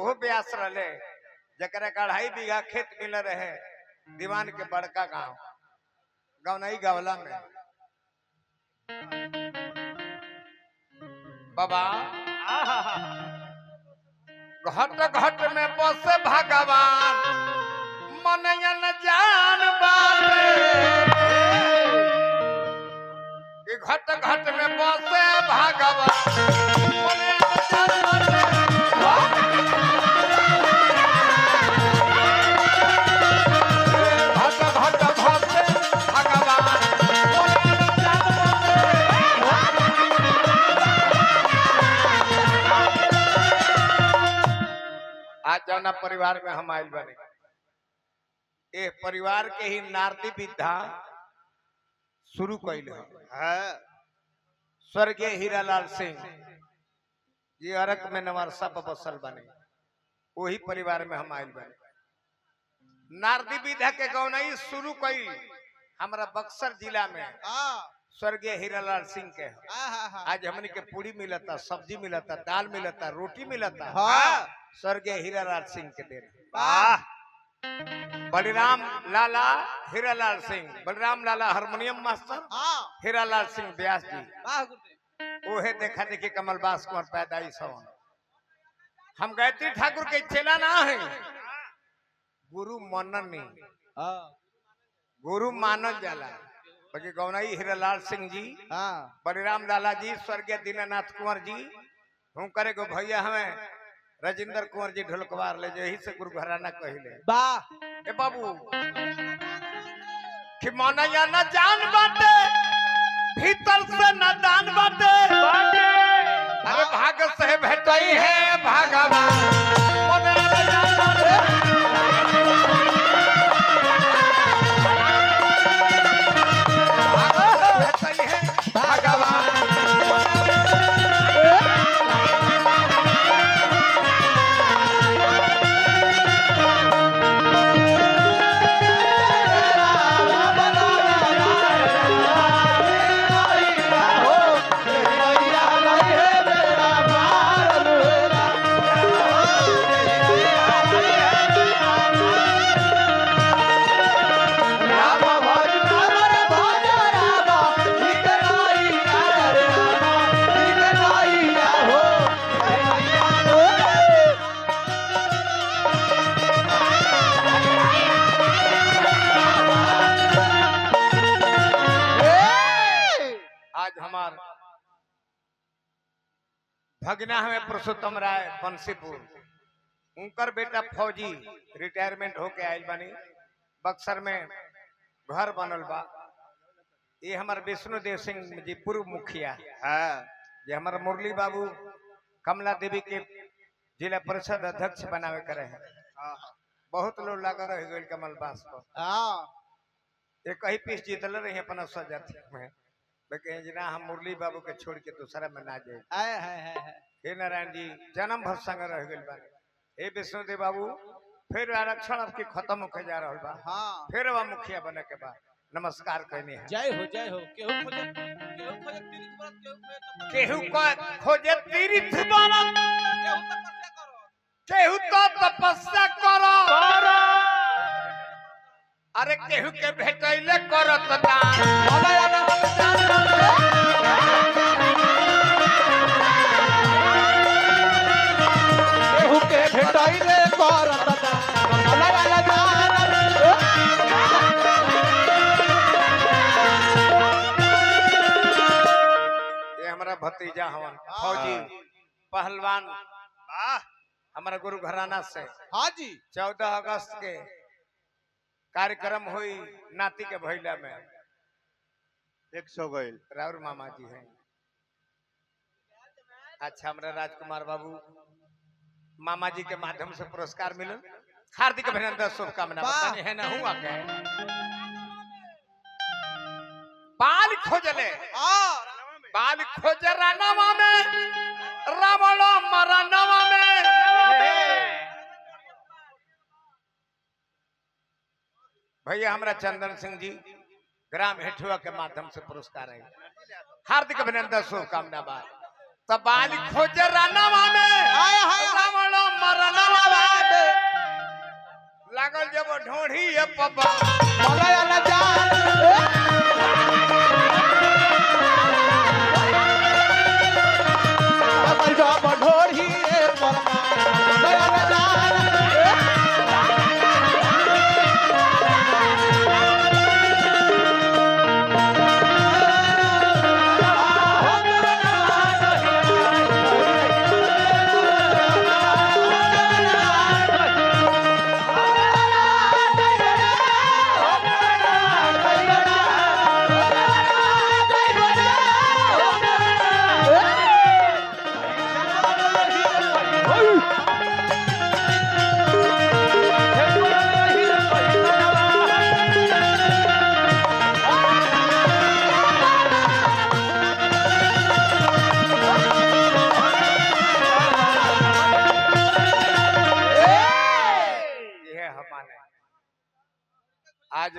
वो ब्यास रहे जरा 2.5 बीघा खेत मिल रहे दीवान के बड़का गांव गौनई गवला में बाबा घट घट में बसे भगवान मनयन जान बाटे घट घट में बसे भगवान मनयन जान बाटे आज जौना परिवार में हम आयल बने ए परिवार के ही नारदी विद्या शुरू कैल है स्वर्गीय हीरालाल सिंह जी अरक में नवारसा पर बसल बने वही परिवार में हम आयल बने नारदी विद्या के गौनई शुरू कई हमारा बक्सर जिला में स्वर्गीय हीरालाल सिंह के आज हमने के पूरी मिलता सब्जी मिलता दाल मिलता रोटी मिलता स्वर्गीय हीरालाल सिंह के देन बलिराम लाला हीरालाल सिंह बलिराम लाला हारमोनियम मास्टर हीरालाल सिंह व्यास जी ओहे देखा देखी कमलबास कुंवर पैदाइश हो हम गायत्री ठाकुर के चेला ना है गुरु मननी गुरु मानल जाला बाकी गौनई हीरालाल सिंह जी बलिराम लाला जी स्वर्गीय दीनानाथ कुंवर जी हम करे गो भैया हमें राजेंद्र कुंवर जी ढोलकवार ले यही से गुरु घराना कहले ए बाबू कि मनया न जान बाटे भीतर से न दान बाटे अरे भाग से भेटई है भगवान मनया न जान बाटे भगना हमें पुरुषोत्तम राय बंसीपुर उनकर बेटा फौजी रिटायरमेंट होके आयल बनी बक्सर में घर बनल बा ये हमारे विष्णुदेव सिंह जी पूर्व मुखिया ये हमारे मुरली बाबू कमला देवी के जिला परिषद अध्यक्ष बनावे करे हैं बहुत लोग लगा रह गए कमलबास पर एक ही पीस जीतल रही अपना सजाती में लेकिन हम मुरली बाबू के छोड़ के दूसरा में ना जाए हे नारायण जी जन्म भर संग रह गए बा हे विष्णुदेव बाबू फिर आरक्षण अब की खत्म होके जा रहा बा फिर वह मुखिया बने के बाद नमस्कार कहने हैं जय हो केहू खोजे तीर्थ बनत केहू तो तपस्या करो अरे केहू के भेटैले करत दान केहू के भेटैले करत ये हमारा भतीजा हवन फौजी पहलवान हमारा गुरु घराना से हाँ जी 14 अगस्त के कार्यक्रम हुई नाती के भैला में 100 गईल राउर मामा जी हैं अच्छा हमारा राजकुमार बाबू मामा जी के माध्यम से पुरस्कार मिले हार्दिक अभिनंदन शुभकामना है ना हुआ क्या बाल खोजले बाल खोज रानावा में रावणो मरनवा में भैया हमारा चंदन सिंह जी ग्राम हेठुआ के माध्यम से पुरस्कार है हार्दिक अभिनंदन शुभकामना बात तब बाल खोज रानावा में रावणो मरनवा एगो ढोढ़ी ये पब्बा मलया न जान हमर जब ढोढ़ी परमा मलया न जान आज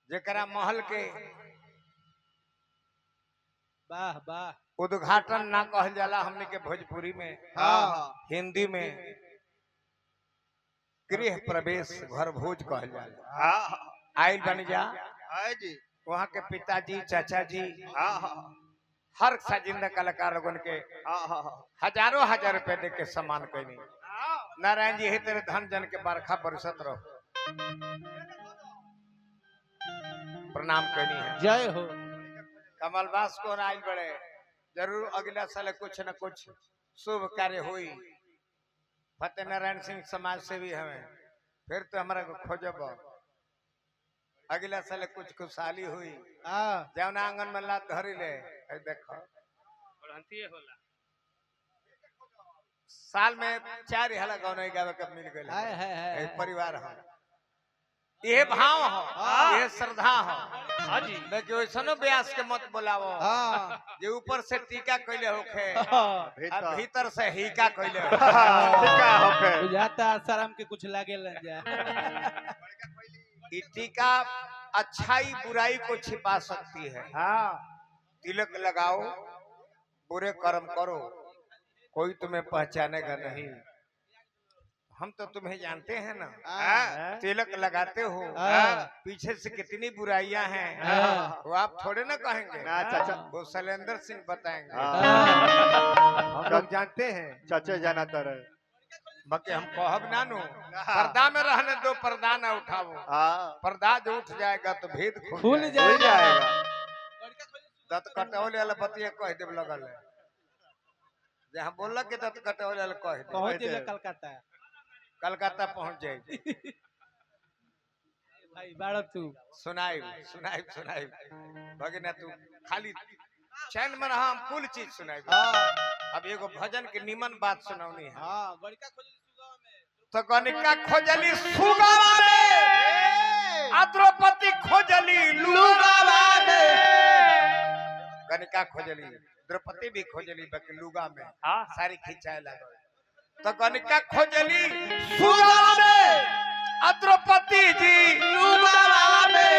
जकरा महल के वाह वाह उद्घाटन ना कहल जाला हमने के भोजपुरी में हिंदी में गृह प्रवेश घर भोज कहल जाला। आइल बन जा जी वहाँ के पिताजी चाचा जी हर साजिंदा कलाकार लोगन के हजारों हजार रुपए दे के सम्मान कैनी। नारायण जी हे तेरे धन जन के बरखा बरसत रहो प्रणाम कैनी है। जय हो कमलबास को आइल बड़े जरूर अगला साल कुछ न कुछ शुभ कार्य हुई। फतेह नारायण सिंह समाज सेवी हमें फिर तो हमारा खोजब अगला साल कुछ खुशहाली हुई जौन आंगन में लात धरी ले देखो साल में 4 हला गौन गावे के मिल गए परिवार हो ये भाव हो ये श्रद्धा हो। देखियो ऐसनो व्यास के मत बुलावो जे ऊपर से टीका कइले होखे और भीतर से हीका कइले होखे बुझाता शर्म के कुछ लागे न जा। ये टीका अच्छाई बुराई को छिपा सकती है। तिलक लगाओ बुरे कर्म करो कोई तुम्हें पहचानेगा नहीं। हम तो तुम्हें जानते हैं ना तिलक लगाते हो पीछे से कितनी बुराइयां हैं वो आप थोड़े ना कहेंगे चाचा वो शैलेंद्र सिंह बताएंगे। हम लोग जानते हैं चाचा जाना तरह बाकी हम कहब नानू पर्दा में रहने दो पर्दा ना उठाओ पर्दा जो उठ जाएगा तो भेद खुल जाएगा। दत कटौले वाला बतिया कह देव लगल है जहाँ बोल के दत कटौले वाला कह दे कलकत्ता कलकत्ता पहुंच जाएगी। भाई बाड़ा तू सुनाई सुनाई सुनाई भगिना तू खाली चैन में रहा हम कुल चीज सुनाई। अब एगो भजन के निमन बात सुनौनी है। तो गणिका खोजली सुगावा में आ द्रौपदी खोजली लुगावा में। गणिका खोजली द्रौपदी भी खोजली बाकी लुगा में सारी खिंचाए लागल। तो गणिका खोजली सुगावा में आ द्रौपदी जी लुगावा में।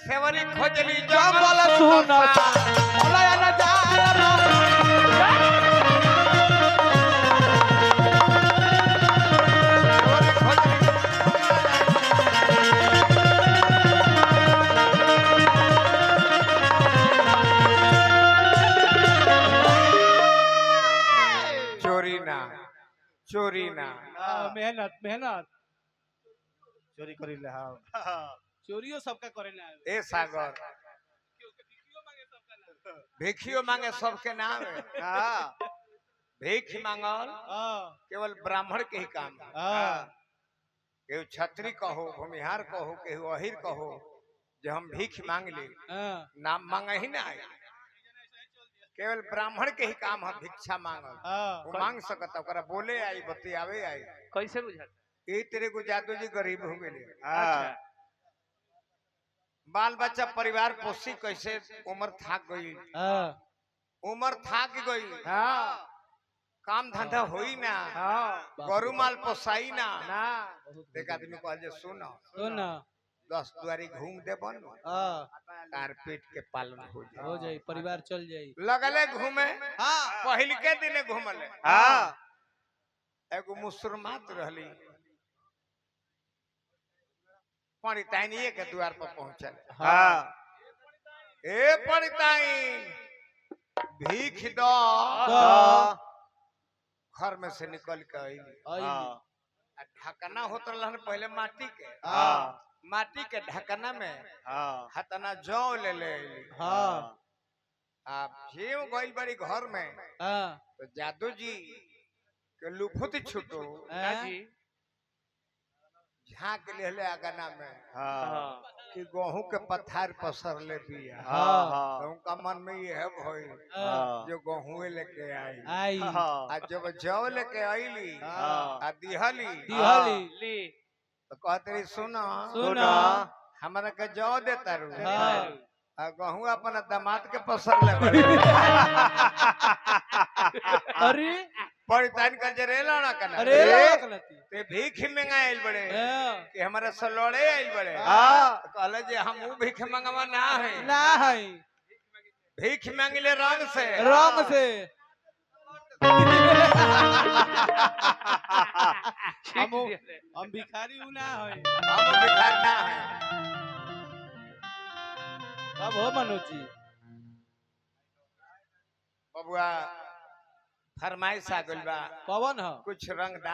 सेवरी खोजली जंगल सुनता मलया न जान चोरी ना मेहनत मेहनत चोरी करी ले चोरियो सबका करे ना ए सागर भिखियो मांगे सबके नाम भीख मांगल केवल ब्राह्मण के ही काम केहू छत्री कहो भूमिहार कहो केहू अहिर कहो जो हम भीख मांग ले नाम मांगे ही ना केवल ब्राह्मण के ही काम है भिक्षा मांगल। वो मांग सकता ओकरा बोले आई बतियावे आई कैसे बुझा ये तेरे को जादू जी गरीब हो गए बाल बच्चा परिवार पोसी कैसे उम्र थाक गई उम्र थाक गई काम धंधा होई ना गरु माल पोसाई ना एक आदमी कहल सुनो सुन 10 दुआरी घूम दे बन तार पेट के पालन हो जाए परिवार चल जाए लगले घूमे पहल के दिन घूमले एगो मुसलमात रहली परिताइनिए के द्वार पर पहुंचल। हाँ ए परिताइन भीख दो। हाँ घर में से निकल के आई हाँ ढकना होत रहन पहले माटी के। हाँ माटी के ढकना में हाँ हतना जौ ले ले अइली। हाँ आप जीव गइल बड़ी घर में हाँ तो जादू जी के लुफुत छुटो झाँक ले ले अगना में हाँ कि गेहूं के पत्थर पसर ले पिया। हाँ तो उनका मन में यह भइल हाँ जो गेहूं लेके आई। आई आ जब जौ लेके आईली हाँ। आ दिहली दिहली तो कहते रही सुना सुना हमरा के जौ देता रू हाँ आ गेहूं अपन दामाद के पसर ले बड़े। अरे परितान कर जरेला ना करना अरे लड़ती ते भीख मंगा आइल बड़े कि हमारे सलोड़े आइल बड़े। हाँ। तो कहले जे हम भीख मंगवा ना है ना है भीख मांगले रंग से रंग से हम भिखारी हूं ना है हम भिखारी ना है। अब हो मनोज जी बबुआ फरमाइश आ गइल बा कौन है कुछ रंगदार